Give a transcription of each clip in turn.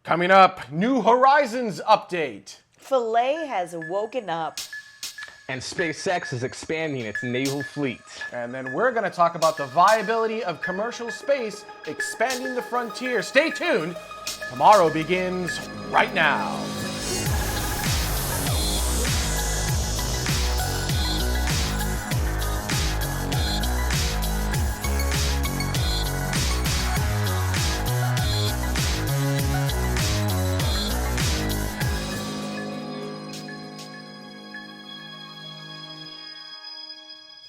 Coming up, New Horizons update. Philae has woken up. And SpaceX is expanding its naval fleet. And then we're going to talk about the viability of commercial space expanding the frontier. Stay tuned. Tomorrow begins right now.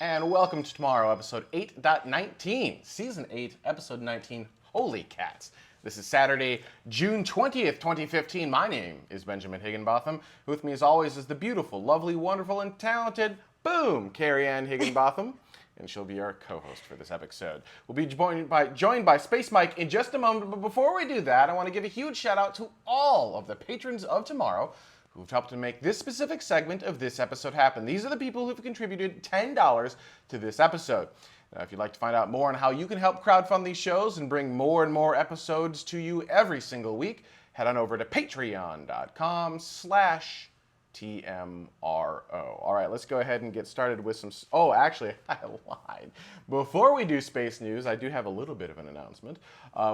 And welcome to Tomorrow, episode 8.19, season 8, episode 19, Holy Cats. This is Saturday, June 20th, 2015. My name is Benjamin Higginbotham. With me, as always, is the beautiful, lovely, wonderful, and talented, boom, Carrie Ann Higginbotham. And she'll be our co-host for this episode. We'll be joined by Space Mike in just a moment. But before we do that, I want to give a huge shout out to all of the patrons of Tomorrow who've helped to make this specific segment of this episode happen. These are the people who've contributed $10 to this episode. Now, if you'd like to find out more on how you can help crowdfund these shows and bring more and more episodes to you every single week, head on over to patreon.com/TMRO. All right, let's go ahead and get started with some... Oh, actually, I lied. Before we do space news, I do have a little bit of an announcement.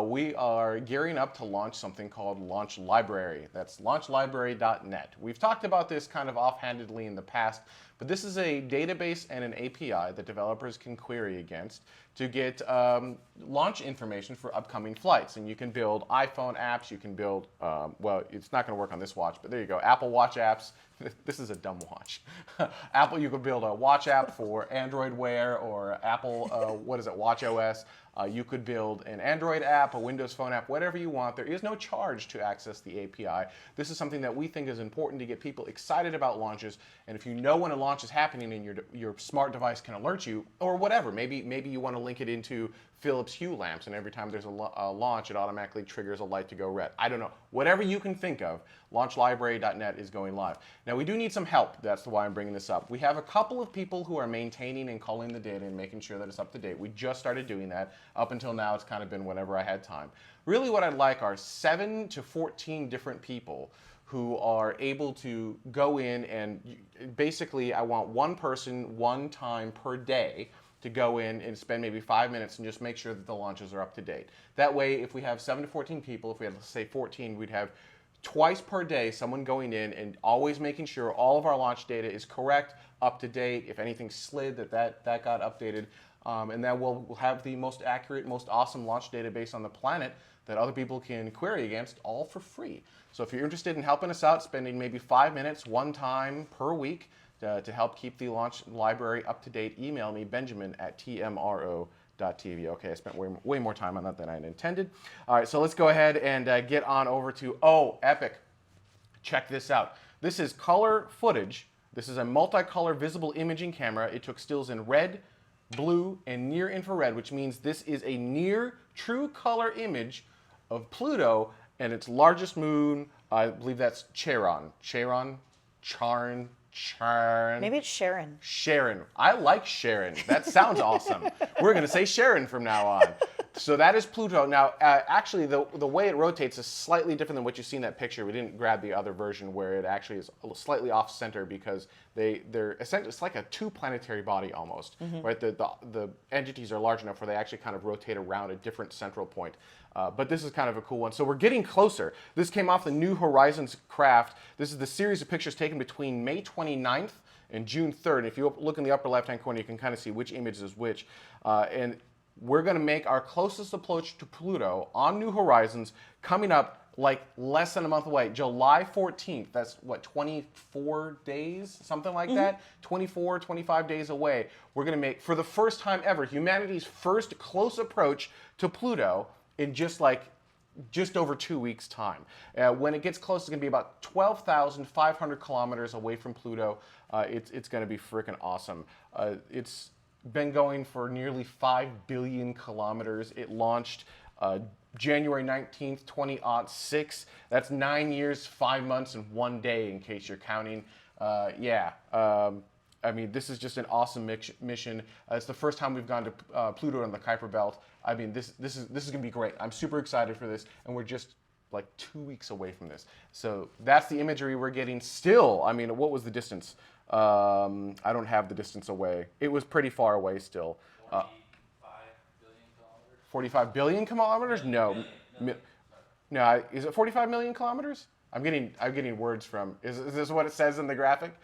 We are gearing up to launch something called Launch Library. That's launchlibrary.net. We've talked about this kind of offhandedly in the past, but this is a database and an API that developers can query against to get launch information for upcoming flights. And you can build iPhone apps, you can build, well, it's not going to work on this watch, but there you go, Apple Watch apps. This is a dumb watch. Apple, you could build a watch app for Android Wear or Apple, Watch OS. You could build an Android app, a Windows Phone app, whatever you want. There is no charge to access the API. This is something that we think is important to get people excited about launches. And if you know when a launch is happening and your smart device can alert you, or whatever, maybe you want to link it into Philips Hue lamps, and every time there's a launch, it automatically triggers a light to go red. I don't know. Whatever you can think of, launchlibrary.net is going live. Now, we do need some help. That's why I'm bringing this up. We have a couple of people who are maintaining and culling the data and making sure that it's up to date. We just started doing that. Up until now, it's kind of been whenever I had time. Really, what I'd like are 7 to 14 different people who are able to go in and basically, I want one person, one time per day, to go in and spend maybe 5 minutes and just make sure that the launches are up to date. That way, if we have 7 to 14 people, if we had, let's say, 14, we'd have twice per day someone going in and always making sure all of our launch data is correct, up to date. If anything slid, that got updated. And then we'll have the most accurate, most awesome launch database on the planet that other people can query against, all for free. So if you're interested in helping us out, spending maybe 5 minutes one time per week, to help keep the launch library up to date, email me, benjamin@tmro.tv. Okay, I spent way more time on that than I had intended. All right, so let's go ahead and get on over to, epic. Check this out. This is color footage. This is a multicolor visible imaging camera. It took stills in red, blue, and near infrared, which means this is a near true color image of Pluto and its largest moon. I believe that's Charon. Maybe it's Sharon. Sharon. I like Sharon. That sounds awesome. We're going to say Sharon from now on. So that is Pluto. Now, actually, the way it rotates is slightly different than what you see in that picture. We didn't grab the other version where it actually is slightly off-center because they're essentially, it's like a two-planetary body almost, right? The entities are large enough where they actually kind of rotate around a different central point. But this is kind of a cool one. So we're getting closer. This came off the New Horizons craft. This is the series of pictures taken between May 29th and June 3rd. And if you look in the upper left-hand corner, you can kind of see which image is which. And we're going to make our closest approach to Pluto on New Horizons coming up like less than a month away, July 14th. That's what, 24 days, something like that? 24, 25 days away. We're going to make, for the first time ever, humanity's first close approach to Pluto in just over 2 weeks' time. When it gets close, it's going to be about 12,500 kilometers away from Pluto. It's going to be freaking awesome. It's been going for nearly 5 billion kilometers. It launched January 19th, 2006. That's 9 years, 5 months, and 1 day, in case you're counting. I mean, this is just an awesome mission. It's the first time we've gone to Pluto and the Kuiper Belt. I mean, this is going to be great. I'm super excited for this, and we're just like 2 weeks away from this. So that's the imagery we're getting still. I mean, what was the distance? I don't have the distance away. It was pretty far away still. 45 billion kilometers? No. No, is it 45 million kilometers? I'm getting words from. Is this what it says in the graphic?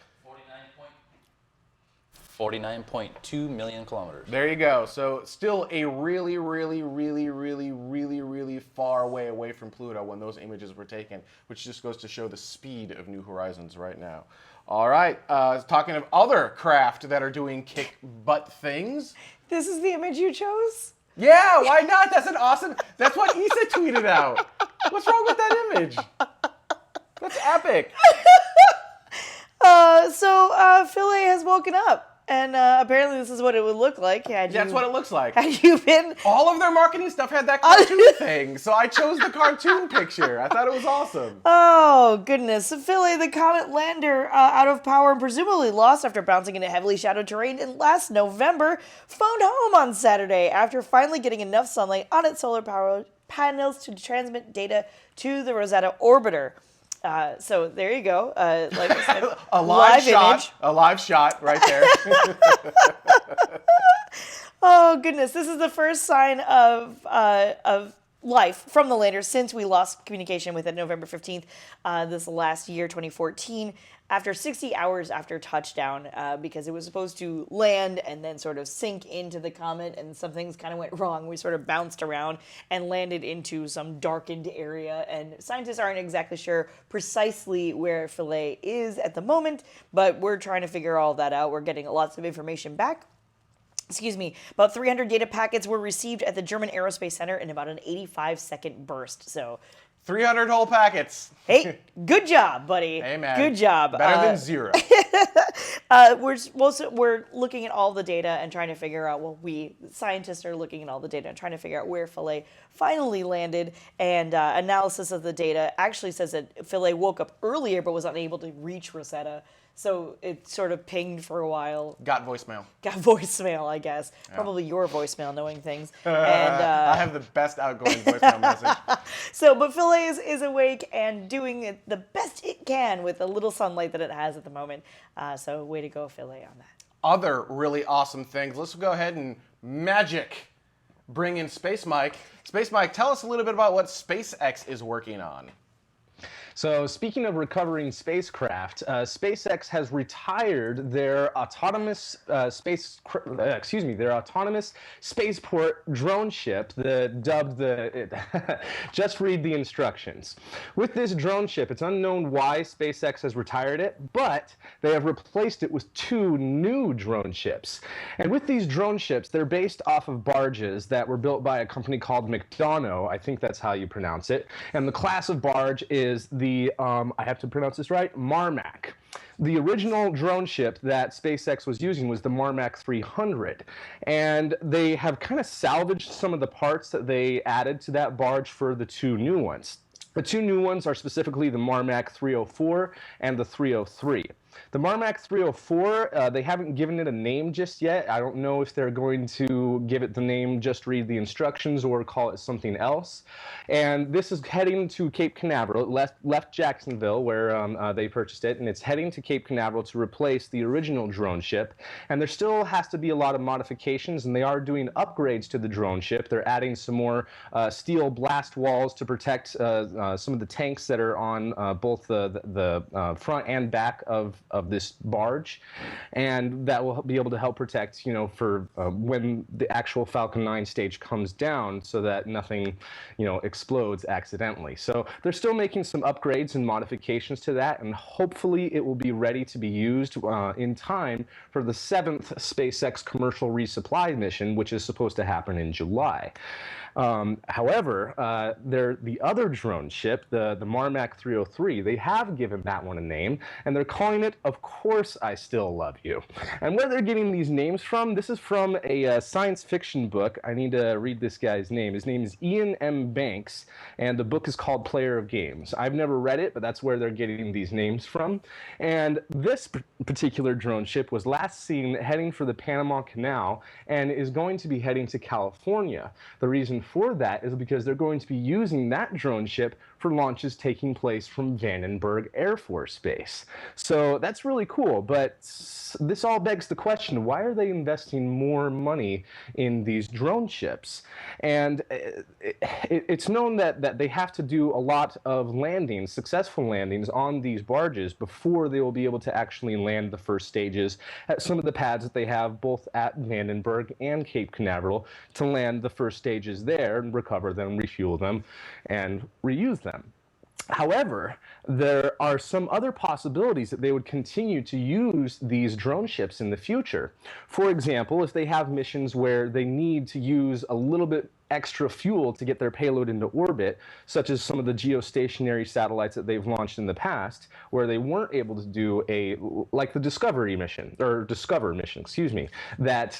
49.2 million kilometers. There you go. So still a really, really, really, really, really, really far away from Pluto when those images were taken, which just goes to show the speed of New Horizons right now. All right, talking of other craft that are doing kick butt things. This is the image you chose? Yeah, why not? That's an awesome. That's what Issa tweeted out. What's wrong with that image? That's epic. So Philae has woken up. And apparently this is what it would look like. That's what it looks like. Had you been... All of their marketing stuff had that cartoon thing, so I chose the cartoon picture. I thought it was awesome. Oh, goodness. So Philae, the comet lander, out of power and presumably lost after bouncing into heavily shadowed terrain in last November, phoned home on Saturday after finally getting enough sunlight on its solar power panels to transmit data to the Rosetta orbiter. So there you go. Like I said, a live shot, image. A live shot right there. Oh goodness, this is the first sign of life from the lander since we lost communication with it November 15th this last year, 2014, after 60 hours after touchdown, because it was supposed to land and then sort of sink into the comet, and some things kind of went wrong. We sort of bounced around and landed into some darkened area, and scientists aren't exactly sure precisely where Philae is at the moment, but we're trying to figure all that out. We're getting lots of information back. About 300 data packets were received at the German Aerospace Center in about an 85-second burst. So 300 whole packets. Hey, good job, buddy. Hey, man. Good job. Better than zero. We're looking at all the data and trying to figure out, we scientists are looking at all the data and trying to figure out where Philae finally landed. And analysis of the data actually says that Philae woke up earlier but was unable to reach Rosetta. So it sort of pinged for a while. Got voicemail. Got voicemail, I guess. Yeah. Probably your voicemail, knowing things. And I have the best outgoing voicemail message. But Philae is awake and doing it the best it can with the little sunlight that it has at the moment. So way to go, Philae, on that. Other really awesome things. Let's go ahead and bring in Space Mike. Space Mike, tell us a little bit about what SpaceX is working on. So speaking of recovering spacecraft, SpaceX has retired their autonomous spaceport drone ship, just read the instructions. With this drone ship, it's unknown why SpaceX has retired it, but they have replaced it with 2 new drone ships. And with these drone ships, they're based off of barges that were built by a company called McDonough. I think that's how you pronounce it. And the class of barge is the I have to pronounce this right, Marmac. The original drone ship that SpaceX was using was the Marmac 300, and they have kind of salvaged some of the parts that they added to that barge for the 2 new ones. The 2 new ones are specifically the Marmac 304 and the 303. The Marmac 304, they haven't given it a name just yet. I don't know if they're going to give it the name, just read the instructions, or call it something else. And this is heading to Cape Canaveral. It left Jacksonville, where they purchased it, and it's heading to Cape Canaveral to replace the original drone ship. And there still has to be a lot of modifications, and they are doing upgrades to the drone ship. They're adding some more steel blast walls to protect some of the tanks that are on both the front and back of this barge, and that will be able to help protect, for when the actual Falcon 9 stage comes down, so that nothing, explodes accidentally. So they're still making some upgrades and modifications to that, and hopefully it will be ready to be used in time for the 7th SpaceX commercial resupply mission, which is supposed to happen in July. However, the other drone ship, the Marmac 303, they have given that one a name, and they're calling it it, of course I still love you. And where they're getting these names from, this is from a science fiction book. I need to read this guy's name. His name is Ian M. Banks, and the book is called Player of Games. I've never read it, but that's where they're getting these names from. And this particular drone ship was last seen heading for the Panama Canal and is going to be heading to California. The reason for that is because they're going to be using that drone ship for launches taking place from Vandenberg Air Force Base. So that's really cool, but this all begs the question, why are they investing more money in these drone ships? And it's known that they have to do a lot of landings, successful landings on these barges before they will be able to actually land the first stages at some of the pads that they have both at Vandenberg and Cape Canaveral to land the first stages there and recover them, refuel them, and reuse them. However, there are some other possibilities that they would continue to use these drone ships in the future. For example, if they have missions where they need to use a little bit extra fuel to get their payload into orbit, such as some of the geostationary satellites that they've launched in the past, where they weren't able to do like the Discover mission, excuse me, that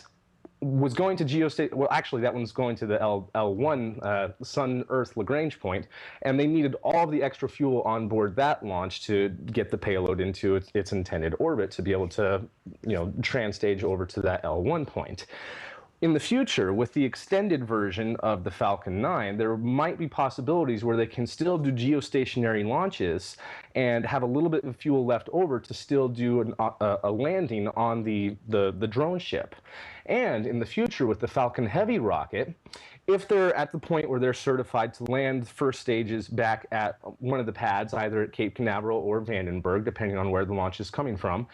was going to geostation. Well, actually, that one's going to the L1 Sun-Earth Lagrange point, and they needed all of the extra fuel on board that launch to get the payload into its intended orbit to be able to, transtage over to that L1 point. In the future, with the extended version of the Falcon 9, there might be possibilities where they can still do geostationary launches and have a little bit of fuel left over to still do a landing on the drone ship. And in the future, with the Falcon Heavy rocket, if they're at the point where they're certified to land first stages back at one of the pads, either at Cape Canaveral or Vandenberg, depending on where the launch is coming from,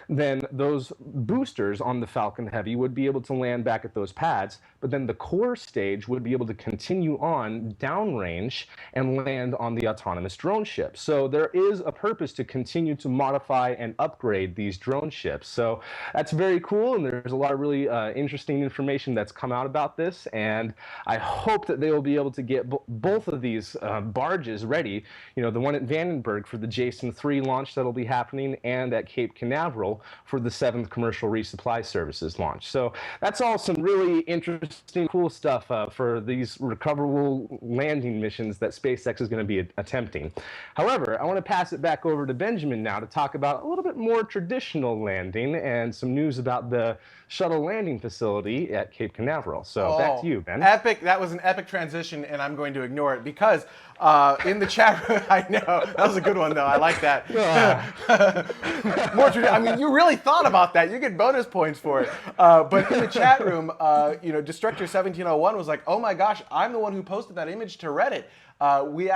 then those boosters on the Falcon Heavy would be able to land back at those pads, but then the core stage would be able to continue on downrange and land on the autonomous drone ship. So there is a purpose to continue to modify and upgrade these drone ships. So that's very cool, and there's a lot of really interesting information that's come out about this, and I hope that they will be able to get both of these barges ready, the one at Vandenberg for the Jason 3 launch that'll be happening, and at Cape Canaveral for the 7th Commercial Resupply Services launch. So that's all some really interesting, cool stuff for these recoverable landing missions that SpaceX is going to be attempting. However, I want to pass it back over to Benjamin now to talk about a little bit more traditional landing and some news about the shuttle landing facility at Cape Canaveral. So back to you, Ben. Epic. That was an epic transition, and I'm going to ignore it because in the chat room, I know, that was a good one, though. I like that. You really thought about that. You get bonus points for it. But in the chat room, Destructor1701 was like, oh my gosh, I'm the one who posted that image to Reddit. We're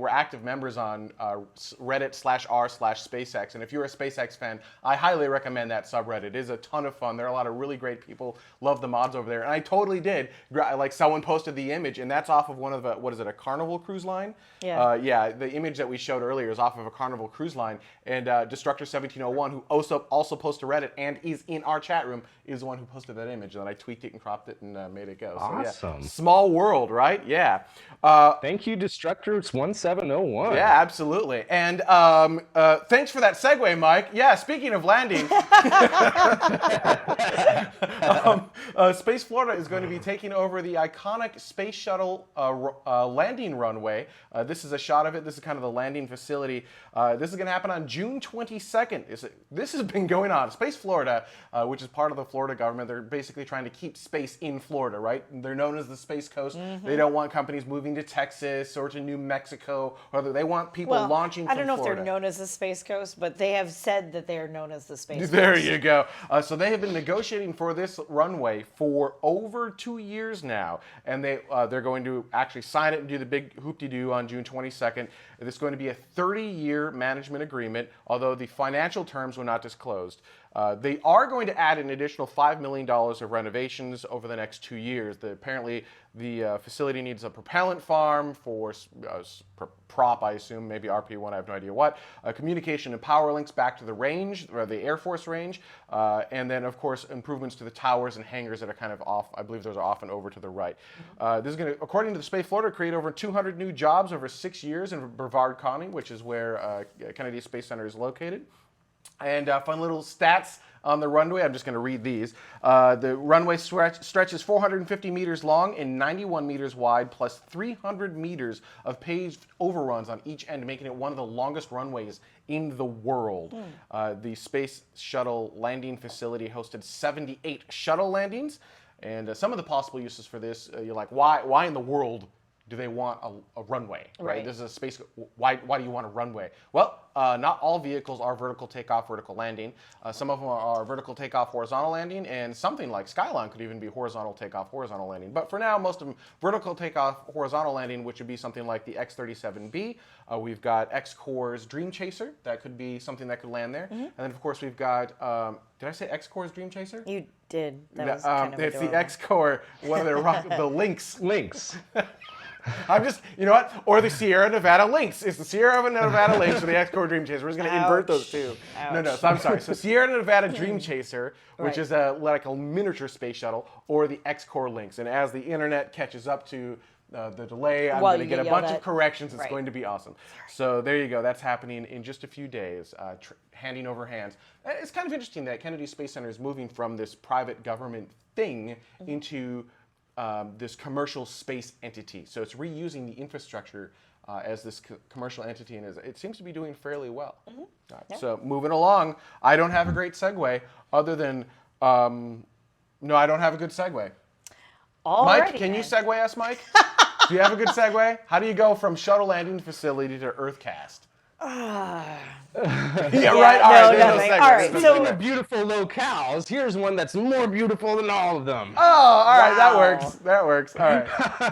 active members on Reddit/r/SpaceX, and if you're a SpaceX fan, I highly recommend that subreddit. It is a ton of fun. There are a lot of really great people. Love the mods over there, and I totally did. Like someone posted the image, and that's off of one of the, a Carnival cruise line? Yeah. The image that we showed earlier is off of a Carnival cruise line, and Destructor1701, who also posts to Reddit and is in our chat room, is the one who posted that image, and then I tweaked it and cropped it and made it go. Awesome. So, small world, right? Yeah. Thank you, Destructor1701. Yeah, absolutely. And thanks for that segue, Mike. Yeah, speaking of landing, Space Florida is going to be taking over the iconic Space Shuttle landing runway. This is a shot of it. This is kind of the landing facility. This is going to happen on June 22nd. This has been going on. Space Florida, which is part of the Florida government, they're basically trying to keep space in Florida, right? They're known as the Space Coast. Mm-hmm. They don't want companies moving to Texas or to New Mexico, or they want people launching from Florida. I don't know if they're known as the Space Coast, but they have said that they are known as the Space Coast. There you go. So they have been negotiating for this runway for over 2 years now, and they're going to actually sign it and do the big hoop-de-doo on June 22nd. This is going to be a 30-year management agreement, although the financial terms were not disclosed. They are going to add an additional $5 million of renovations over the next 2 years. Apparently, the facility needs a propellant farm for prop, I assume, maybe RP1, I have no idea what. Communication and power links back to the range, or the Air Force range. And then, of course, improvements to the towers and hangars that are kind of off. I believe those are off and over to the right. This is going to, according to the Space Florida, create over 200 new jobs over 6 years in Brevard County, which is where Kennedy Space Center is located. And fun little stats on the runway. I'm just going to read these. The runway stretches 450 meters long and 91 meters wide, plus 300 meters of paved overruns on each end, making it one of the longest runways in the world. The Space Shuttle landing facility hosted 78 shuttle landings. And some of the possible uses for this, you're like, why in the world do they want a runway, right? This is a space, why do you want a runway? Well, not all vehicles are vertical takeoff, vertical landing. Some of them are vertical takeoff, horizontal landing, and something like Skyline could even be horizontal takeoff, horizontal landing. But for now, most of them vertical takeoff, horizontal landing, which would be something like the X-37B. We've got X-Corps Dream Chaser. That could be something that could land there. And then, of course, we've got, did I say X-Corps Dream Chaser? You did. That was kind of it's adorable. the X-Corps, one of their the Lynx. Lynx. I'm just, you know what? Or the Sierra Nevada Lynx. It's the Sierra Nevada Lynx or the X-Corps Dream Chaser. We're just going to invert those two. No, so I'm sorry. So Sierra Nevada Dream Chaser, which is like a miniature space shuttle, or the X-Corps Lynx. And as the internet catches up to the delay, I'm going to get a bunch of corrections. It's going to be awesome. So there you go. That's happening in just a few days, handing over hands. It's kind of interesting that Kennedy Space Center is moving from this private government thing into this commercial space entity. So it's reusing the infrastructure as this commercial entity, and it seems to be doing fairly well. Right, so moving along, I don't have a great segue other than, no, I don't have a good segue. Mike, can you segue us, Mike? Do you have a good segue? How do you go from shuttle landing facility to Urthecast? Yeah, right. All right. Nothing. All right. So the beautiful locales. Here's one that's more beautiful than all of them. Oh, all right. That works. That works. All right.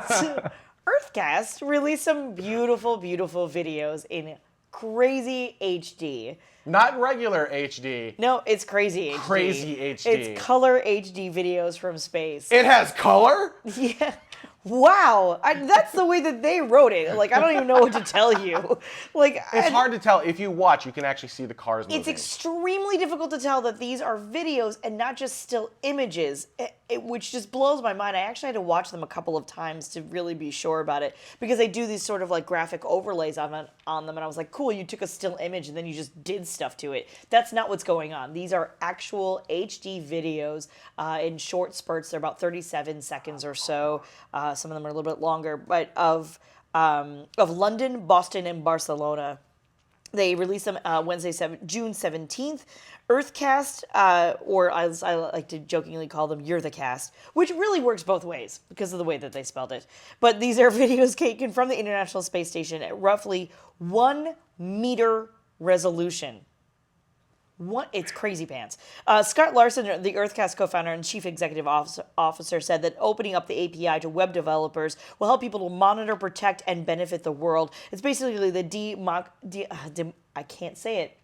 So, Urthecast released some beautiful, beautiful videos in crazy HD. Not regular HD. No, it's crazy HD. Crazy HD. It's color HD videos from space. It has color? Yeah. Wow, that's the way that they wrote it. Like, I don't even know what to tell you. Like, it's hard to tell. If you watch, you can actually see the cars moving. It's extremely difficult to tell that these are videos and not just still images, which just blows my mind. I actually had to watch them a couple of times to really be sure about it, because they do these sort of like graphic overlays on them, and I was like, cool, you took a still image and then you just did stuff to it. That's not what's going on. These are actual HD videos in short spurts. They're about 37 seconds or so. Some of them are a little bit longer, but of London, Boston, and Barcelona. They released them June 17th. Urthecast, or as I like to jokingly call them, Urthecast, which really works both ways because of the way that they spelled it. But these are videos taken from the International Space Station at roughly 1 meter resolution. It's crazy pants. Scott Larson, the Urthecast co-founder and chief executive officer, said that opening up the API to web developers will help people to monitor, protect, and benefit the world. It's basically the I can't say it.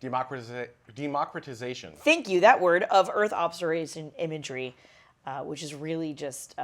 Democratization. Thank you. That word of Earth observation imagery, which is really just.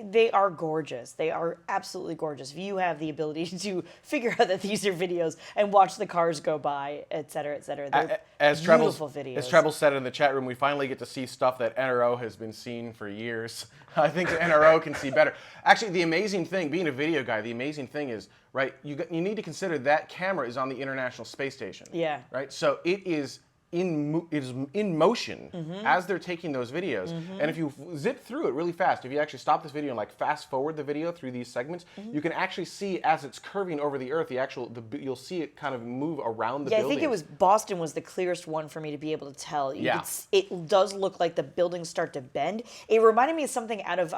They are gorgeous. They are absolutely gorgeous. If you have the ability to figure out that these are videos and watch the cars go by, et cetera, they're beautiful videos. As Treble said in the chat room, we finally get to see stuff that NRO has been seeing for years. I think the NRO can see better. Actually, the amazing thing, being a video guy, the amazing thing is, right, you need to consider that camera is on the International Space Station. Yeah. Right? So it is in motion as they're taking those videos. And if you zip through it really fast, if you actually stop this video and like fast forward the video through these segments, you can actually see as it's curving over the Earth, you'll see it kind of move around the building. I think it was Boston was the clearest one for me to be able to tell. It does look like the buildings start to bend. It reminded me of something out of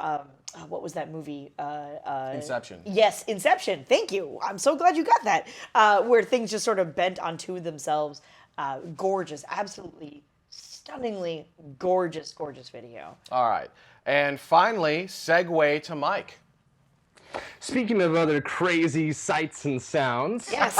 what was that movie? Inception. Yes, Inception. Thank you. I'm so glad you got that. Where things just sort of bent onto themselves. Gorgeous, absolutely stunningly gorgeous video. All right. And finally, segue to Mike. Speaking of other crazy sights and sounds. Yes.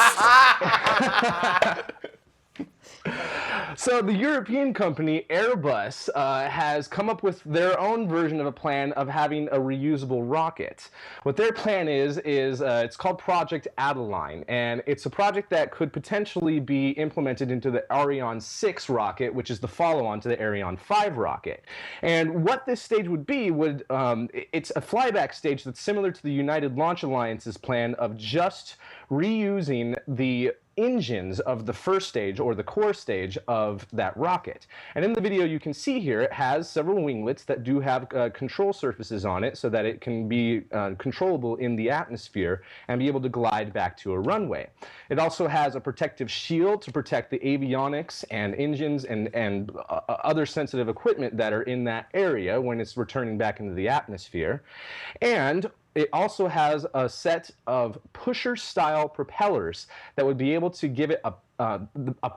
So the European company Airbus has come up with their own version of a plan of having a reusable rocket. What their plan is it's called Project Adeline, and it's a project that could potentially be implemented into the Ariane 6 rocket, which is the follow-on to the Ariane 5 rocket. And what this stage would be it's a flyback stage that's similar to the United Launch Alliance's plan of just reusing the engines of the first stage, or the core stage of that rocket. And in the video you can see here, it has several winglets that do have control surfaces on it so that it can be controllable in the atmosphere and be able to glide back to a runway. It also has a protective shield to protect the avionics and engines and other sensitive equipment that are in that area when it's returning back into the atmosphere. And it also has a set of pusher-style propellers that would be able to give it a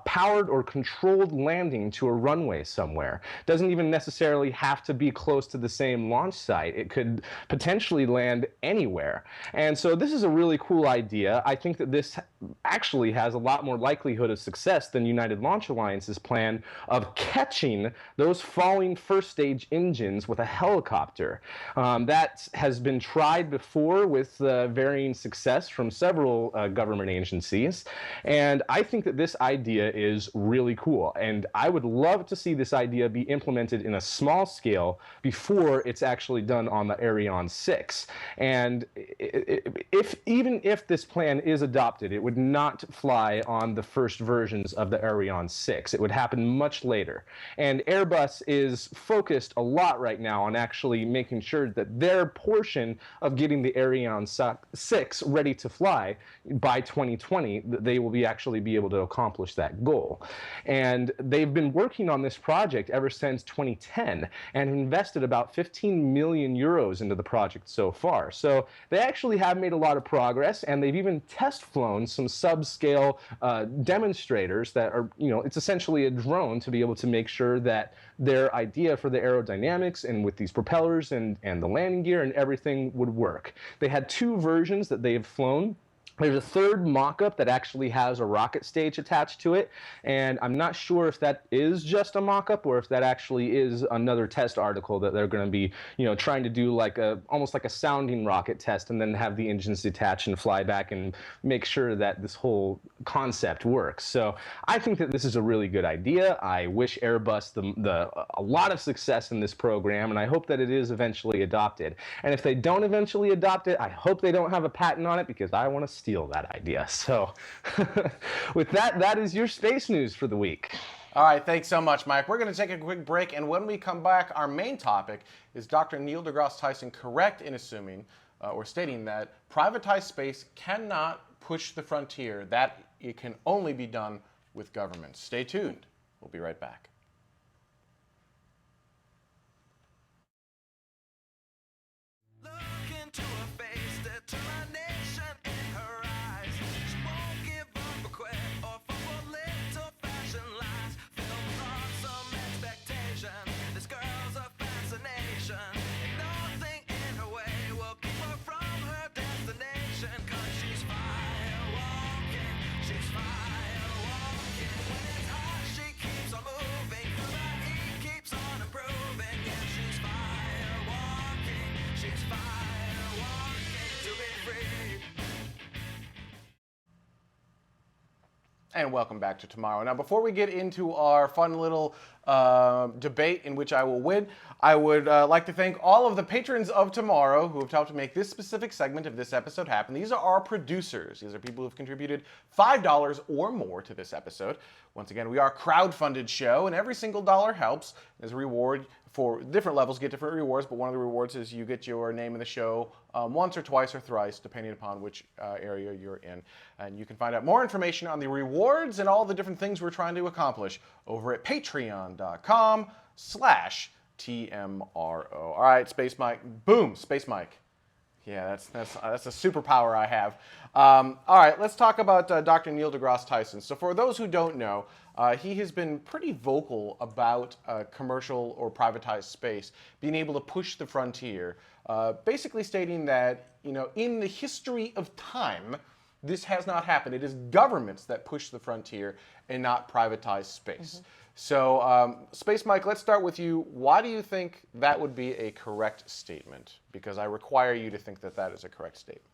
powered or controlled landing to a runway somewhere. Doesn't even necessarily have to be close to the same launch site. It could potentially land anywhere. And so this is a really cool idea. I think that this actually has a lot more likelihood of success than United Launch Alliance's plan of catching those falling first stage engines with a helicopter. That has been tried before with varying success from several government agencies. And I think that this idea is really cool, and I would love to see this idea be implemented in a small scale before it's actually done on the Ariane 6. And even if this plan is adopted, it would not fly on the first versions of the Ariane 6. It would happen much later. And Airbus is focused a lot right now on actually making sure that their portion of getting the Ariane 6 ready to fly by 2020, they will actually be able to accomplish that goal. And they've been working on this project ever since 2010 and invested about 15 million euros into the project so far. So they actually have made a lot of progress, and they've even test flown some subscale demonstrators that are, it's essentially a drone to be able to make sure that their idea for the aerodynamics and with these propellers and the landing gear and everything would work. They had 2 versions that they have flown. There's a third mock-up that actually has a rocket stage attached to it, and I'm not sure if that is just a mock-up or if that actually is another test article that they're going to be, trying to do like almost like a sounding rocket test, and then have the engines detach and fly back and make sure that this whole concept works. So I think that this is a really good idea. I wish Airbus a lot of success in this program, and I hope that it is eventually adopted. And if they don't eventually adopt it, I hope they don't have a patent on it, because I want to steal that idea. So with that is your space news for the week. All right, thanks so much, Mike. We're going to take a quick break, and when we come back, our main topic is Dr. Neil deGrasse Tyson correct in assuming or stating that privatized space cannot push the frontier, that it can only be done with governments. Stay tuned. We'll be right back. Look into her face, determination in her eyes. She won't give up or quit or fall for little fashion lies. Filled with awesome expectation, this girl's a fascination. And nothing in her way will keep her from her destination. 'Cause she's fire walking, she's fire walking. When it's hot, she keeps on moving, the heat keeps on improving. Yeah, she's fire walking, she's fire walking to be free. And welcome back to Tomorrow. Now, before we get into our fun little debate in which I will win, I would like to thank all of the patrons of Tomorrow who have helped to make this specific segment of this episode happen. These are our producers. These are people who have contributed $5 or more to this episode. Once again, we are a crowd-funded show, and every single dollar helps. As a reward for different levels, get different rewards, but one of the rewards is you get your name in the show once or twice or thrice, depending upon which area you're in. And you can find out more information on the rewards and all the different things we're trying to accomplish over at patreon.com/TMRO. All right, Space Mike. Boom, Space Mike. Yeah, that's a superpower I have. All right, let's talk about Dr. Neil deGrasse Tyson. So for those who don't know, he has been pretty vocal about commercial or privatized space, being able to push the frontier, basically stating that, in the history of time, this has not happened. It is governments that push the frontier and not privatized space. Mm-hmm. So, Space Mike, let's start with you. Why do you think that would be a correct statement? Because I require you to think that that is a correct statement.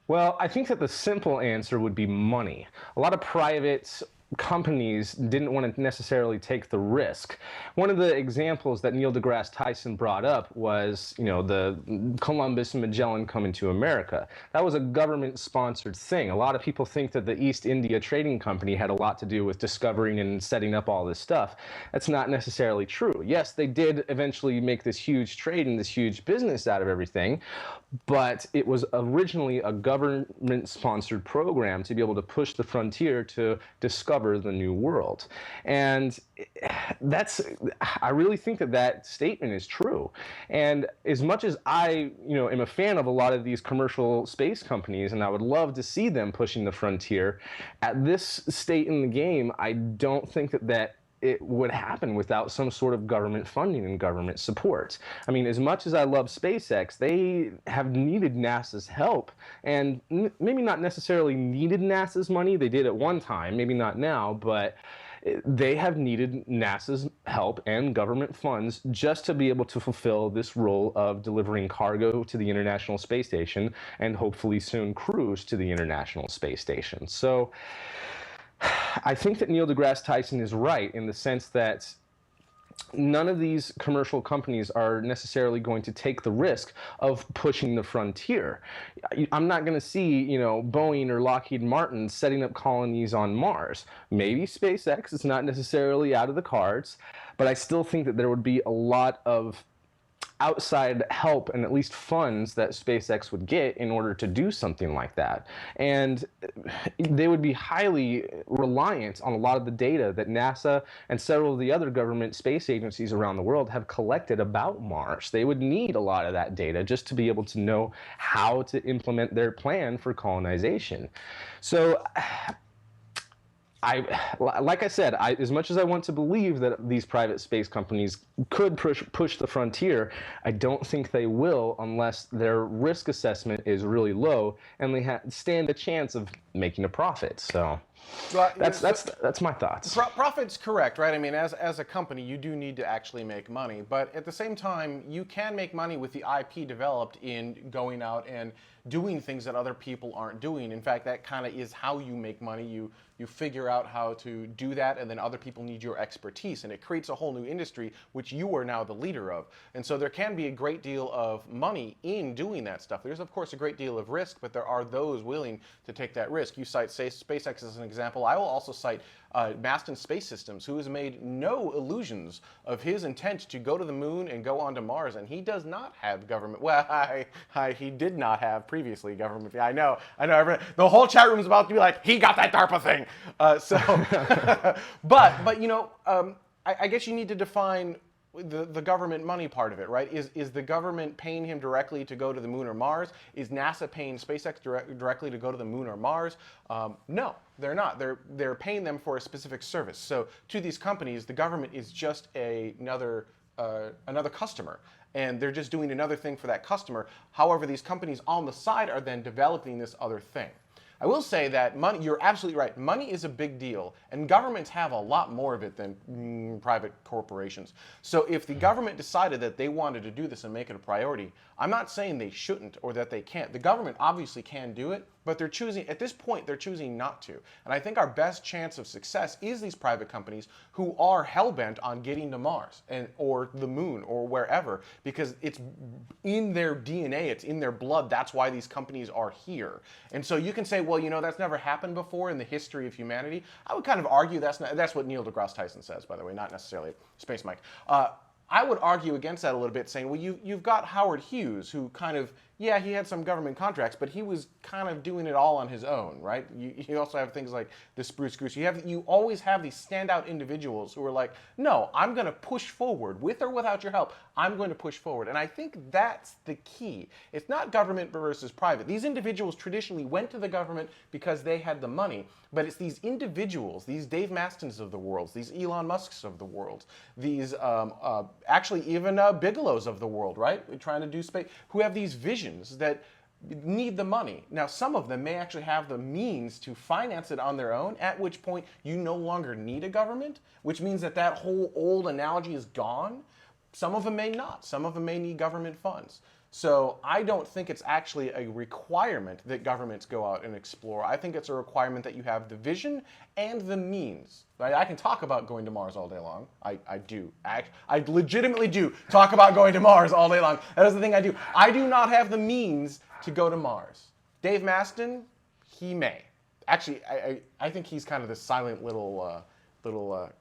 Well, I think that the simple answer would be money. A lot of private companies didn't want to necessarily take the risk. One of the examples that Neil deGrasse Tyson brought up was, the Columbus and Magellan coming to America. That was a government-sponsored thing. A lot of people think that the East India Trading Company had a lot to do with discovering and setting up all this stuff. That's not necessarily true. Yes, they did eventually make this huge trade and this huge business out of everything, but it was originally a government-sponsored program to be able to push the frontier to discover the new world. And I really think that statement is true. And as much as I, am a fan of a lot of these commercial space companies, and I would love to see them pushing the frontier, at this state in the game, I don't think that it would happen without some sort of government funding and government support. I mean, as much as I love SpaceX, they have needed NASA's help, and maybe not necessarily needed NASA's money. They did at one time, maybe not now, but they have needed NASA's help and government funds just to be able to fulfill this role of delivering cargo to the International Space Station and hopefully soon crews to the International Space Station. So I think that Neil deGrasse Tyson is right in the sense that none of these commercial companies are necessarily going to take the risk of pushing the frontier. I'm not going to see, Boeing or Lockheed Martin setting up colonies on Mars. Maybe SpaceX is not necessarily out of the cards, but I still think that there would be a lot of outside help and at least funds that SpaceX would get in order to do something like that. And they would be highly reliant on a lot of the data that NASA and several of the other government space agencies around the world have collected about Mars. They would need a lot of that data just to be able to know how to implement their plan for colonization. So like I said, as much as I want to believe that these private space companies could push the frontier, I don't think they will unless their risk assessment is really low and they stand a chance of making a profit. So that's my thoughts. Profit's correct, right? I mean, as a company, you do need to actually make money, but at the same time, you can make money with the IP developed in going out and doing things that other people aren't doing. In fact, that kind of is how you make money. You figure out how to do that, and then other people need your expertise, and it creates a whole new industry, which you are now the leader of. And so there can be a great deal of money in doing that stuff. There's, of course, a great deal of risk, but there are those willing to take that risk. You cite SpaceX as an example. I will also cite Maston Space Systems, who has made no illusions of his intent to go to the moon and go onto Mars, and he does not have government. Well, he did not have previously government. Yeah, I know. The whole chat room is about to be like, he got that DARPA thing. But I guess you need to define the government money part of it, right? Is the government paying him directly to go to the moon or Mars? Is NASA paying SpaceX directly to go to the moon or Mars? No, they're not. They're paying them for a specific service. So to these companies, the government is just another customer, and they're just doing another thing for that customer. However, these companies on the side are then developing this other thing. I will say that money, you're absolutely right, money is a big deal, and governments have a lot more of it than private corporations. So if the government decided that they wanted to do this and make it a priority, I'm not saying they shouldn't or that they can't. The government obviously can do it, but they're choosing, at this point, they're choosing not to. And I think our best chance of success is these private companies who are hell-bent on getting to Mars or the moon or wherever, because it's in their DNA, it's in their blood. That's why these companies are here. And so you can say, well, that's never happened before in the history of humanity. I would kind of argue that's what Neil deGrasse Tyson says, by the way, not necessarily Space Mike. I would argue against that a little bit, saying, well, you've got Howard Hughes, who kind of, yeah, he had some government contracts, but he was kind of doing it all on his own, right? You also have things like the Spruce Goose. You always have these standout individuals who are like, no, I'm going to push forward, with or without your help. I'm going to push forward. And I think that's the key. It's not government versus private. These individuals traditionally went to the government because they had the money, but it's these individuals, these Dave Mastons of the world, these Elon Musks of the world, these actually even Bigelows of the world, right? Trying to do space, who have these visions that need the money. Now, some of them may actually have the means to finance it on their own, at which point you no longer need a government, which means that whole old analogy is gone. Some of them may not. Some of them may need government funds. So I don't think it's actually a requirement that governments go out and explore. I think it's a requirement that you have the vision and the means. Right? I can talk about going to Mars all day long. I do. I legitimately do talk about going to Mars all day long. That is the thing I do. I do not have the means to go to Mars. Dave Maston, he may. Actually, I think he's kind of this silent little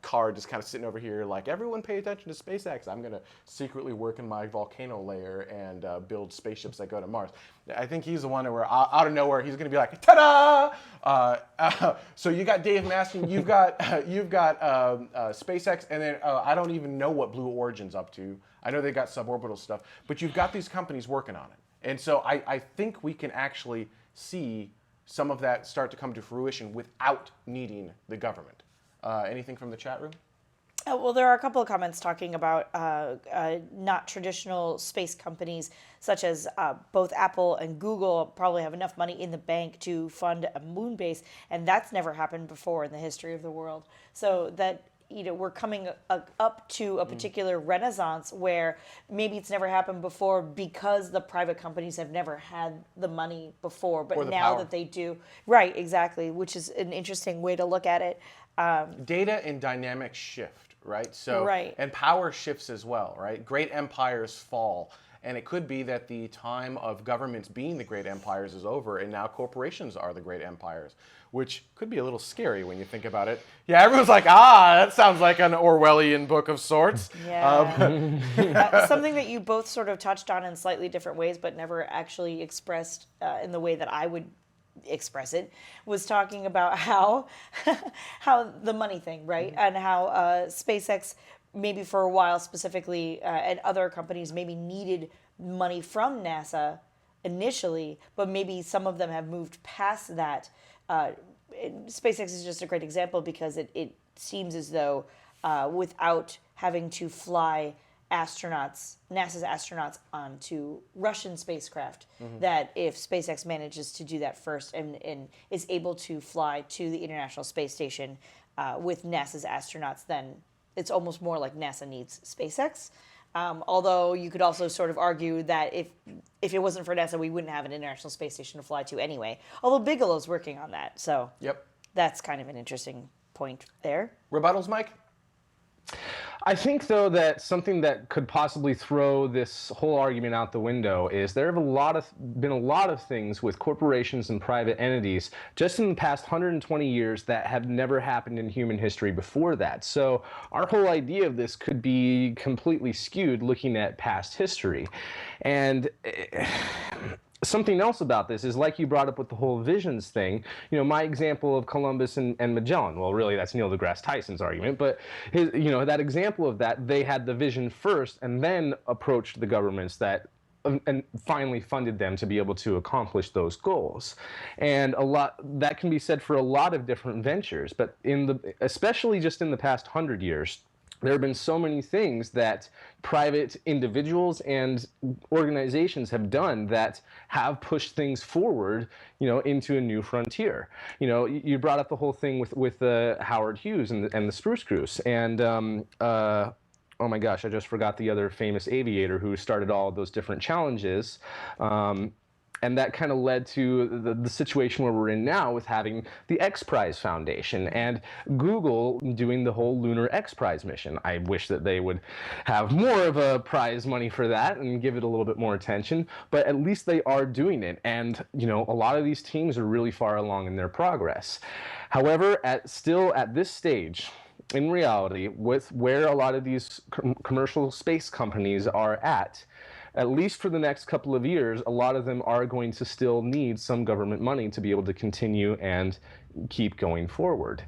card just kind of sitting over here like, everyone pay attention to SpaceX. I'm going to secretly work in my volcano layer and build spaceships that go to Mars. I think he's the one where out of nowhere he's going to be like, ta-da! So you got Dave Maston, you've got SpaceX, and then I don't even know what Blue Origin's up to. I know they got suborbital stuff, but you've got these companies working on it. And so I think we can actually see some of that start to come to fruition without needing the government. Anything from the chat room? Well, there are a couple of comments talking about not traditional space companies, such as both Apple and Google probably have enough money in the bank to fund a moon base, and that's never happened before in the history of the world. So that we're coming up to a particular renaissance where maybe it's never happened before because the private companies have never had the money before, but now power. that they do, right, exactly, which is an interesting way to look at it. Data and dynamic shift, right? So, right. And power shifts as well, right? Great empires fall. And it could be that the time of governments being the great empires is over, and now corporations are the great empires, which could be a little scary when you think about it. Yeah, everyone's like, that sounds like an Orwellian book of sorts. Yeah. Something that you both sort of touched on in slightly different ways, but never actually expressed in the way that I would express it, was talking about how the money thing, right? And how SpaceX maybe for a while specifically and other companies maybe needed money from NASA initially, but maybe some of them have moved past that. SpaceX is just a great example because it seems as though without having to fly NASA's astronauts onto Russian spacecraft, that if SpaceX manages to do that first and is able to fly to the International Space Station with NASA's astronauts, then it's almost more like NASA needs SpaceX. Although you could also sort of argue that if it wasn't for NASA, we wouldn't have an International Space Station to fly to anyway. Although Bigelow's working on that, so that's kind of an interesting point there. Rebuttals, Mike? I think, though, that something that could possibly throw this whole argument out the window is there have been a lot of things with corporations and private entities just in the past 120 years that have never happened in human history before that. So our whole idea of this could be completely skewed looking at past history. And something else about this is, like you brought up with the whole visions thing, my example of Columbus and Magellan, well, really that's Neil deGrasse Tyson's argument, but that example of that, they had the vision first and then approached the governments that and finally funded them to be able to accomplish those goals. And that can be said for a lot of different ventures, but especially just in the past 100 years, there have been so many things that private individuals and organizations have done that have pushed things forward, into a new frontier. You brought up the whole thing with Howard Hughes and the Spruce Goose, and oh my gosh, I just forgot the other famous aviator who started all of those different challenges. And that kind of led to the situation where we're in now with having the X Prize Foundation and Google doing the whole Lunar X Prize mission. I wish that they would have more of a prize money for that and give it a little bit more attention, but at least they are doing it. And, a lot of these teams are really far along in their progress. However, still at this stage, in reality, with where a lot of these commercial space companies are at least for the next couple of years, a lot of them are going to still need some government money to be able to continue and keep going forward.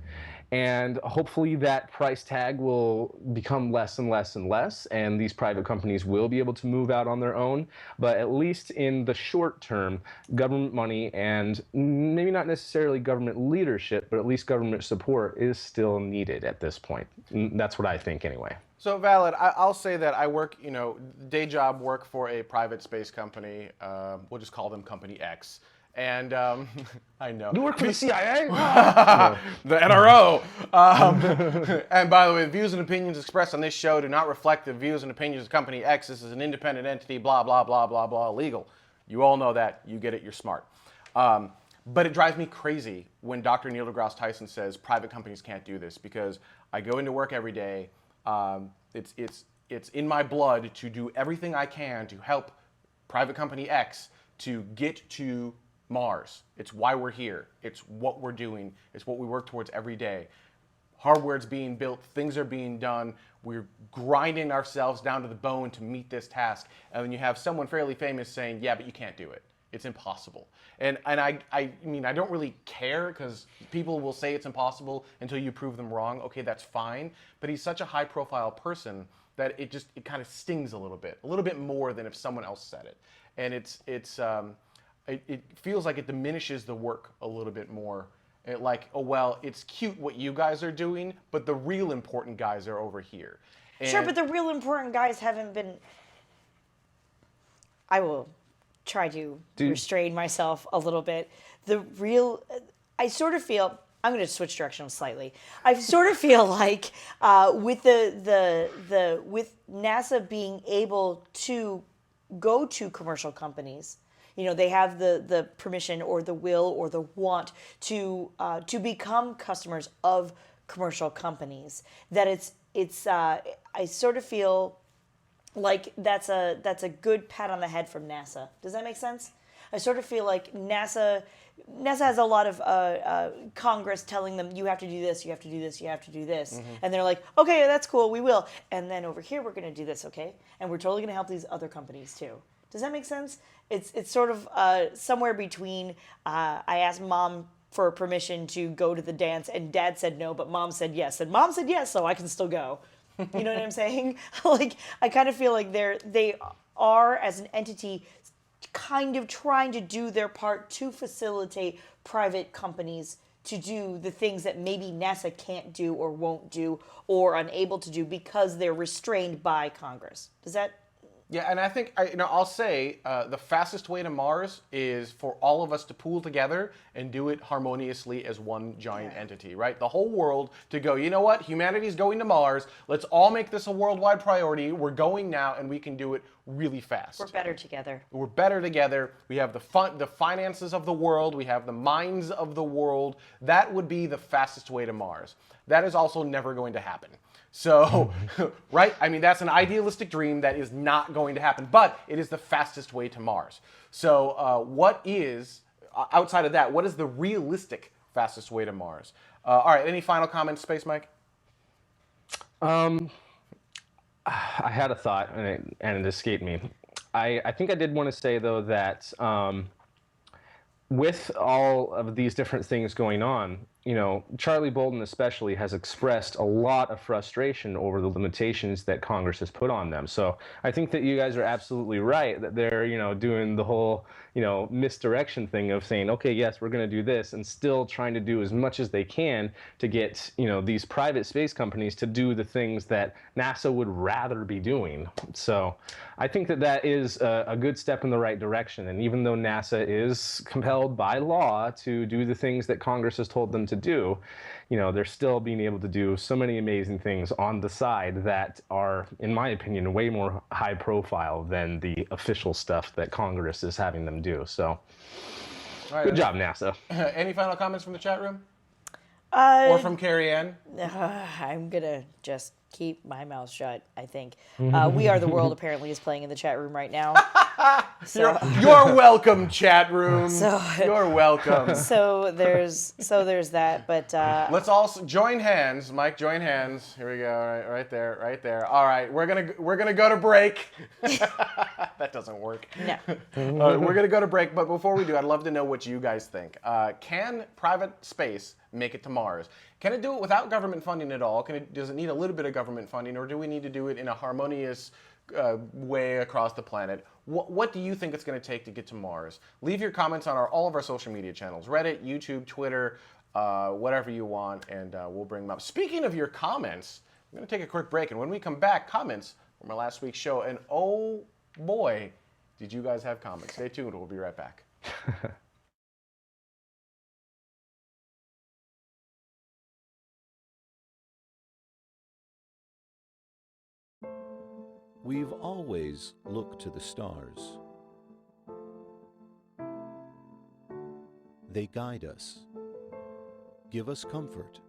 And hopefully that price tag will become less and less and less, and these private companies will be able to move out on their own. But at least in the short term, government money and maybe not necessarily government leadership, but at least government support is still needed at this point. That's what I think anyway. So valid. I'll say that I work, day job work for a private space company. We'll just call them Company X. And I know. You work for the CIA? The NRO. And by the way, the views and opinions expressed on this show do not reflect the views and opinions of Company X. This is an independent entity, blah, blah, blah, blah, blah, legal. You all know that. You get it. You're smart. But it drives me crazy when Dr. Neil deGrasse Tyson says private companies can't do this, because I go into work every day. It's in my blood to do everything I can to help private company X to get to Mars. It's why we're here. It's what we're doing. It's what we work towards every day. Hardware's being built. Things are being done. We're grinding ourselves down to the bone to meet this task. And then you have someone fairly famous saying, yeah, but you can't do it. It's impossible. And I mean, I don't really care, because people will say it's impossible until you prove them wrong. Okay, that's fine. But he's such a high profile person that it kind of stings a little bit more than if someone else said it. And it feels like it diminishes the work a little bit more. Like, oh, well, it's cute what you guys are doing, but the real important guys are over here. And sure, but the real important guys haven't been... I will try to restrain myself a little bit. I sort of feel... I'm going to switch directions slightly. I sort of feel like with with NASA being able to go to commercial companies, they have the permission or the will or the want to become customers of commercial companies. That I sort of feel like that's a good pat on the head from NASA. Does that make sense? I sort of feel like NASA has a lot of Congress telling them, you have to do this, you have to do this, you have to do this. Mm-hmm. And they're like, okay, that's cool, we will. And then over here, we're going to do this, okay? And we're totally going to help these other companies too. Does that make sense? It's sort of somewhere between, I asked Mom for permission to go to the dance, and Dad said no, but Mom said yes. And Mom said yes, so I can still go. You know what I'm saying? Like, I kind of feel like they are, as an entity, kind of trying to do their part to facilitate private companies to do the things that maybe NASA can't do or won't do or unable to do because they're restrained by Congress. Does that... Yeah, and I think, I'll say the fastest way to Mars is for all of us to pool together and do it harmoniously as one giant entity, right? The whole world to go, you know what? Humanity's going to Mars. Let's all make this a worldwide priority. We're going now, and we can do it really fast. We're better together. We're better together. We have the finances of the world. We have the minds of the world. That would be the fastest way to Mars. That is also never going to happen. So, right? I mean, that's an idealistic dream that is not going to happen, but it is the fastest way to Mars. So, what is, outside of that, what is the realistic fastest way to Mars? All right, any final comments, Space Mike? I had a thought, and it escaped me. I think I did want to say, though, that with all of these different things going on, Charlie Bolden especially has expressed a lot of frustration over the limitations that Congress has put on them. So I think that you guys are absolutely right that they're, doing the whole, misdirection thing of saying, okay, yes, we're going to do this, and still trying to do as much as they can to get, these private space companies to do the things that NASA would rather be doing. So I think that that is a good step in the right direction. And even though NASA is compelled by law to do the things that Congress has told them to do, they're still being able to do so many amazing things on the side that are, in my opinion, way more high profile than the official stuff that Congress is having them do. So, right, good job, NASA. Any final comments from the chat room? Or from Carrie Ann? I'm going to just keep my mouth shut, I think. We Are the World apparently is playing in the chat room right now. So, you're welcome, chat room. You're welcome. So there's that, but let's all join hands. Mike, join hands. Here we go. Right there. All right, we're gonna go to break. That doesn't work. No. We're gonna go to break, but before we do, I'd love to know what you guys think. Can private space make it to Mars? Can it do it without government funding at all? Does it need a little bit of government funding, or do we need to do it in a harmonious way across the planet? What do you think it's going to take to get to Mars? Leave your comments on all of our social media channels, Reddit, YouTube, Twitter, whatever you want, and we'll bring them up. Speaking of your comments, I'm going to take a quick break, and when we come back, comments from our last week's show, and oh boy, did you guys have comments. Stay tuned, we'll be right back. We've always looked to the stars. They guide us, give us comfort,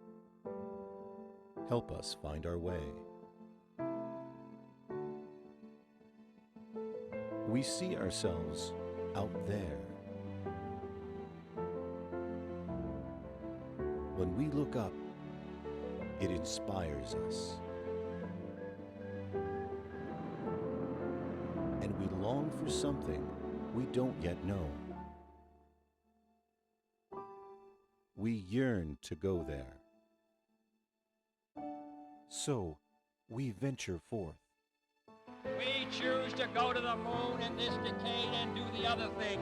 help us find our way. We see ourselves out there. When we look up, it inspires us. And we long for something we don't yet know. We yearn to go there. So, we venture forth. We choose to go to the moon in this decade and do the other thing,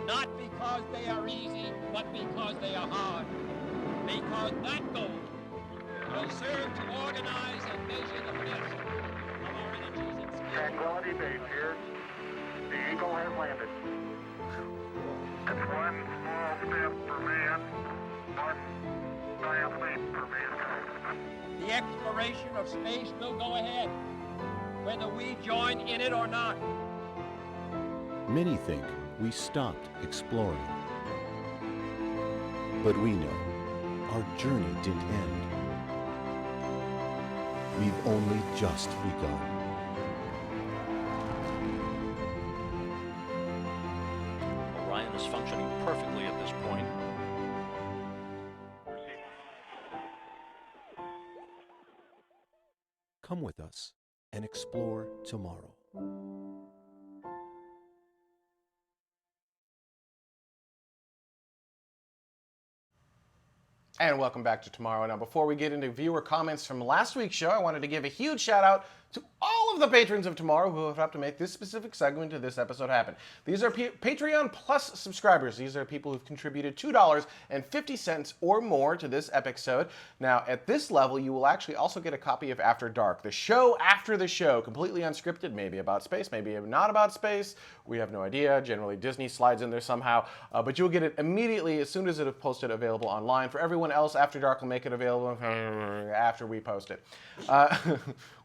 not because they are easy, but because they are hard. Because that goal will serve to organize and measure the best of our energies and skills. Tranquility Base here. The Eagle has landed. It's one small step for man, one giant leap for mankind. The exploration of space will go ahead, whether we join in it or not. Many think we stopped exploring. But we know our journey didn't end. We've only just begun. Orion is functioning perfectly at this point. Come with us and explore tomorrow. And welcome back to Tomorrow. Now, before we get into viewer comments from last week's show, I wanted to give a huge shout out to all of the patrons of Tomorrow who have helped to make this specific segment of this episode happen. These are Patreon Plus subscribers. These are people who've contributed $2.50 or more to this episode. Now, at this level, you will actually also get a copy of After Dark, the show after the show, completely unscripted, maybe about space, maybe not about space. We have no idea. Generally, Disney slides in there somehow. But you'll get it immediately as soon as it is posted, available online. For everyone else, After Dark will make it available after we post it.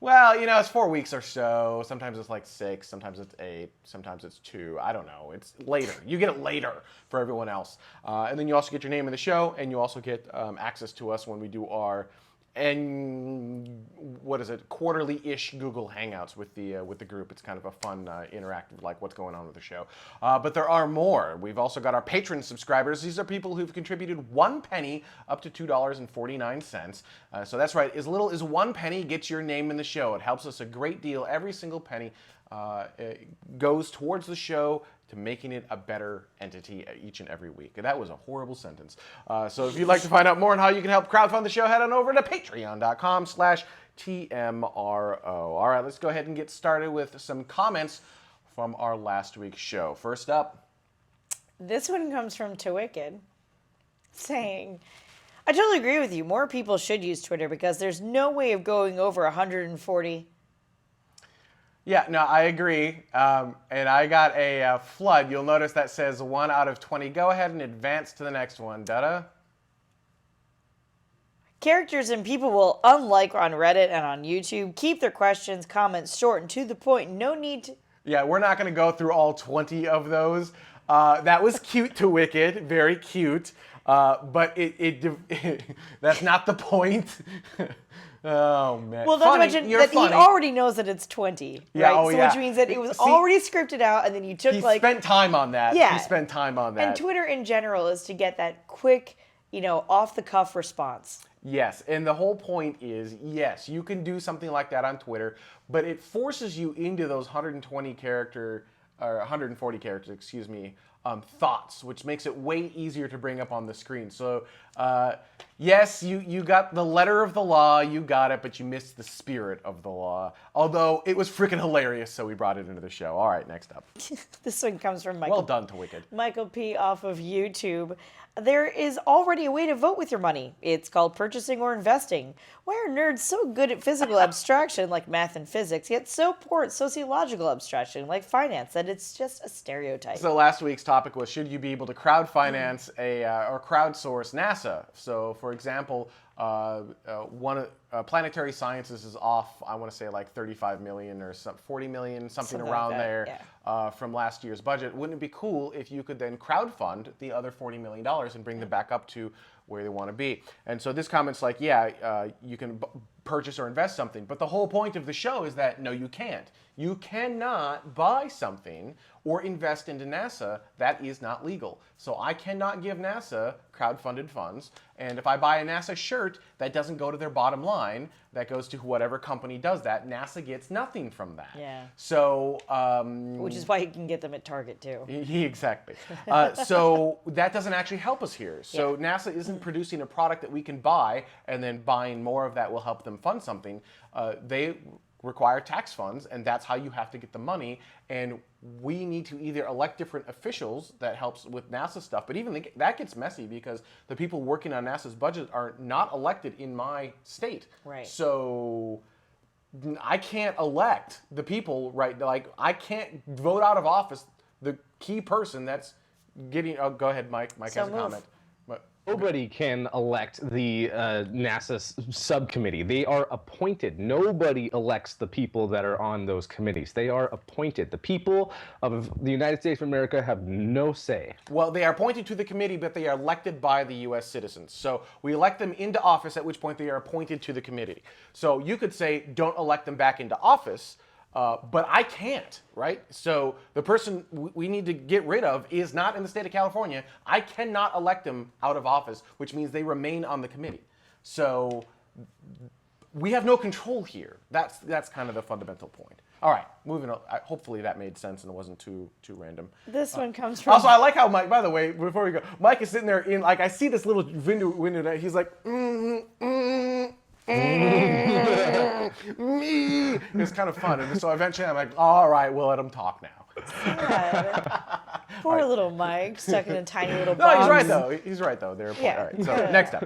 Well, you know, it's 4 weeks or so. Sometimes it's like 6, sometimes it's 8, sometimes it's 2. I don't know. It's later. You get it later for everyone else. And then you also get your name in the show, and you also get access to us when we do our quarterly-ish Google Hangouts with the group. It's kind of a fun, interactive, like what's going on with the show. But there are more. We've also got our patron subscribers. These are people who've contributed 1 penny up to $2.49. So that's right. As little as 1 penny gets your name in the show. It helps us a great deal. Every single penny it goes towards the show, to making it a better entity each and every week. And that was a horrible sentence. So if you'd like to find out more on how you can help crowdfund the show, head on over to patreon.com/TMRO. All right, let's go ahead and get started with some comments from our last week's show. First up. This one comes from Twicked, saying, I totally agree with you. More people should use Twitter because there's no way of going over 140. Yeah, no, I agree. And I got a flood. You'll notice that says 1 out of 20. Go ahead and advance to the next one, Dada. Characters and people will, unlike on Reddit and on YouTube, keep their questions, comments short and to the point. No need to... Yeah, we're not going to go through all 20 of those. That was cute to Wicked. Very cute. But that's not the point. Oh, man. Well, not to mention that he already knows that it's 20, yeah, right? Oh, so yeah. Which means that it was already scripted out, and then you took he spent time on that. Yeah. He spent time on that. And Twitter in general is to get that quick, off-the-cuff response. Yes, and the whole point is, yes, you can do something like that on Twitter, but it forces you into those 140 character, thoughts, which makes it way easier to bring up on the screen. So, yes, you got the letter of the law, you got it, but you missed the spirit of the law. Although it was freaking hilarious, so we brought it into the show. All right, next up. This one comes from Michael. Well done to Wicked. Michael P. off of YouTube. There is already a way to vote with your money. It's called purchasing or investing. Why are nerds so good at physical abstraction like math and physics, yet so poor at sociological abstraction like finance that it's just a stereotype? So last week's topic was, should you be able to crowdfinance or crowdsource NASA? So, for example, Planetary Sciences is off, I want to say like 35 million or 40 million, something Something around like that, there from last year's budget. Wouldn't it be cool if you could then crowdfund the other $40 million and bring them back up to where they want to be? And so this comment's like, yeah, you can purchase or invest something, but the whole point of the show is that no, you can't. You cannot buy something or invest into NASA. That is not legal. So I cannot give NASA crowdfunded funds, and if I buy a NASA shirt, that doesn't go to their bottom line. That goes to whatever company does that. NASA gets nothing from that. Yeah. So, which is why you can get them at Target too. exactly. So that doesn't actually help us here. So NASA isn't producing a product that we can buy, and then buying more of that will help them fund something. They require tax funds, and that's how you have to get the money. And we need to either elect different officials that helps with NASA stuff, but even that gets messy because the people working on NASA's budget are not elected in my state. Right. So I can't elect the people, right? Like I can't vote out of office the key person that's getting. Oh, go ahead, Mike. Mike has a comment. Nobody can elect the NASA subcommittee. They are appointed. Nobody elects the people that are on those committees. They are appointed. The people of the United States of America have no say. Well, they are appointed to the committee, but they are elected by the U.S. citizens. So we elect them into office, at which point they are appointed to the committee. So you could say, don't elect them back into office, but I can't, right? So the person we need to get rid of is not in the state of California. I cannot elect them out of office, which means they remain on the committee. So we have no control here. That's kind of the fundamental point. All right, moving on. Hopefully that made sense and it wasn't too random. This one comes from. Also, I like how Mike. By the way, before we go, Mike is sitting there in like I see this little window that he's like. Me. It's kind of fun, and so eventually I'm like, all right, we'll let him talk now. Poor little Mike, stuck in a tiny little No, box. he's right though. He's right though. They're Yeah. all right. So next up.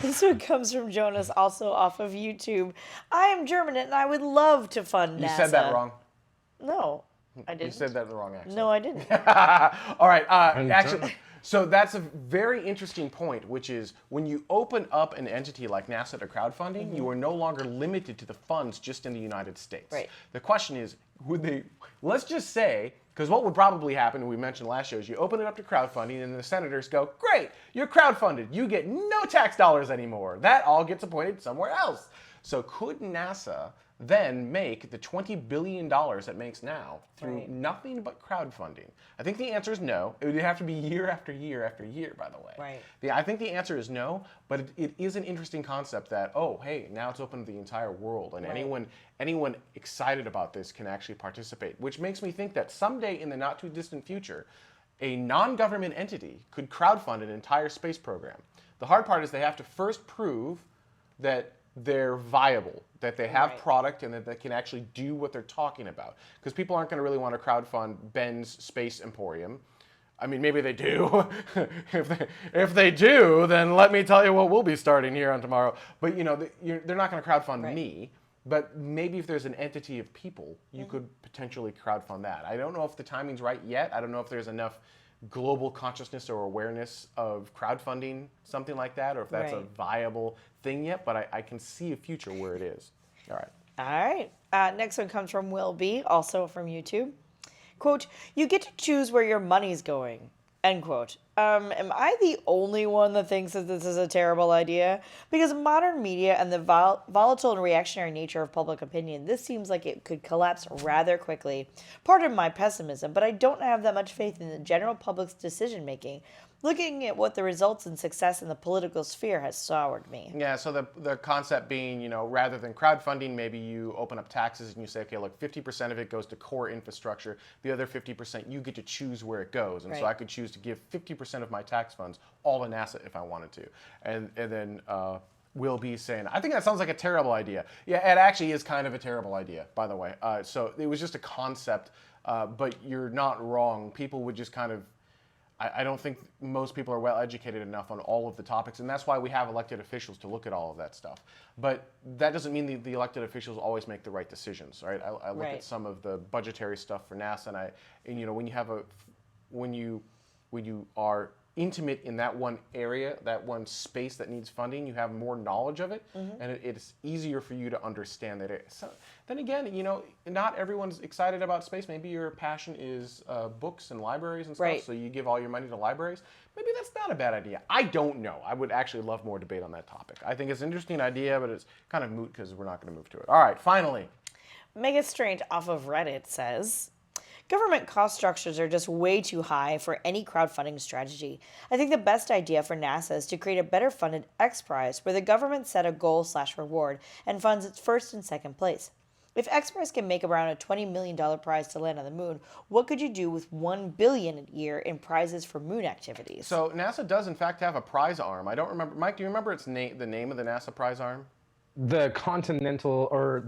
This one comes from Jonas, also off of YouTube. I am German and I would love to fund NASA. You said that wrong. No, I didn't. You said that in the wrong accent. No, I didn't. All right. Actually, so that's a very interesting point, which is when you open up an entity like NASA to crowdfunding, you are no longer limited to the funds just in the United States. Right. The question is, would they? Let's just say, because what would probably happen, and we mentioned last show, is you open it up to crowdfunding, and the senators go, "Great, you're crowdfunded. You get no tax dollars anymore. That all gets appointed somewhere else." So could NASA then make the $20 billion it makes now through nothing but crowdfunding? I think the answer is no. It would have to be year after year after year, by the way. Right. I think the answer is no, but it is an interesting concept that, oh, hey, now it's open to the entire world, and anyone excited about this can actually participate, which makes me think that someday in the not too distant future, a non-government entity could crowdfund an entire space program. The hard part is they have to first prove that they're viable, that they have product and that they can actually do what they're talking about. Because people aren't going to really want to crowdfund Ben's Space Emporium. I mean, maybe they do. if they do, then let me tell you what we'll be starting here on tomorrow. But they're not going to crowdfund me. But maybe if there's an entity of people, you could potentially crowdfund that. I don't know if the timing's right yet. I don't know if there's enough global consciousness or awareness of crowdfunding, something like that, or if that's a viable thing yet, but I can see a future where it is. All right. All right. Next one comes from Will B, also from YouTube. Quote, "You get to choose where your money's going." End quote. Am I the only one that thinks that this is a terrible idea? Because modern media and the volatile and reactionary nature of public opinion, this seems like it could collapse rather quickly. Pardon my pessimism, but I don't have that much faith in the general public's decision-making. Looking at what the results and success in the political sphere has soured me. Yeah, so the concept being, rather than crowdfunding, maybe you open up taxes and you say, okay, look, 50% of it goes to core infrastructure. The other 50%, you get to choose where it goes. And so I could choose to give 50% of my tax funds all to NASA if I wanted to. And then Will be saying, I think that sounds like a terrible idea. Yeah, it actually is kind of a terrible idea, by the way. So it was just a concept, but you're not wrong. People would just kind of, I don't think most people are well educated enough on all of the topics, and that's why we have elected officials to look at all of that stuff. But that doesn't mean the elected officials always make the right decisions, right? I look at some of the budgetary stuff for NASA, and when you are intimate in that one area, that one space that needs funding, you have more knowledge of it, and it's easier for you to understand that. So, then again, you know, not everyone's excited about space. Maybe your passion is books and libraries and stuff, Right. so you give all your money to libraries. Maybe that's not a bad idea. I don't know. I would actually love more debate on that topic. I think it's an interesting idea, but it's kind of moot because we're not going to move to it. All right, finally. Mega Strange off of Reddit says, government cost structures are just way too high for any crowdfunding strategy. I think the best idea for NASA is to create a better funded X Prize where the government set a goal/reward and funds its first and second place. If X Prize can make around a $20 million prize to land on the moon, what could you do with $1 billion a year in prizes for moon activities? So NASA does, in fact, have a prize arm. I don't remember. Mike, do you remember the name of the NASA prize arm? The Continental or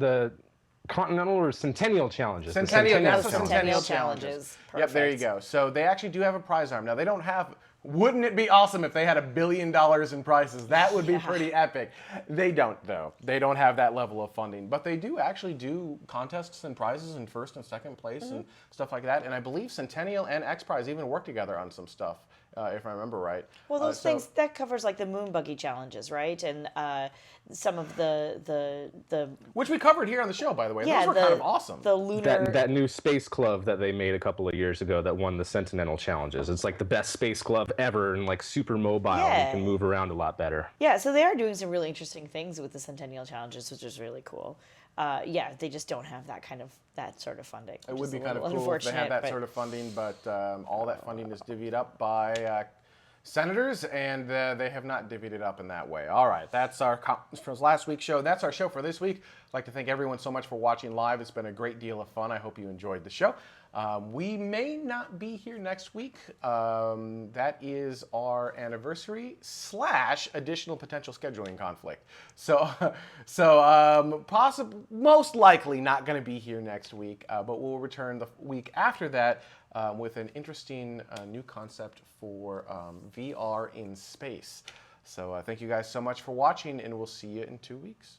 Centennial Challenges. The NASA Challenges. Centennial Challenges. Challenges. Yep, there you Perfect. go. So they actually do have a prize arm. Now, they don't have... Wouldn't it be awesome if they had $1 billion in prizes? That would be pretty epic. They don't, though. They don't have that level of funding. But they do actually do contests and prizes in first and second place and stuff like that. And I believe Centennial and X Prize even work together on some stuff, if I remember right. Well, those things, that covers like the moon buggy challenges, right? And some of the which we covered here on the show, by the way. yeah, Those were kind of awesome. The lunar... That new space glove that they made a couple of years ago that won the Sentinel challenges. It's like the best space glove ever and like super mobile and you can move around a lot better. Yeah, so they are doing some really interesting things with the Centennial Challenges, which is really cool. Yeah, they just don't have that sort of funding. It would be kind of cool if they had that sort of funding, but all that funding is divvied up by senators, and they have not divvied it up in that way. All right, that's our comments from last week's show. That's our show for this week. I'd like to thank everyone so much for watching live. It's been a great deal of fun. I hope you enjoyed the show. We may not be here next week. That is our anniversary / additional potential scheduling conflict. So most likely not going to be here next week, but we'll return the week after that with an interesting new concept for VR in space. So thank you guys so much for watching, and we'll see you in 2 weeks.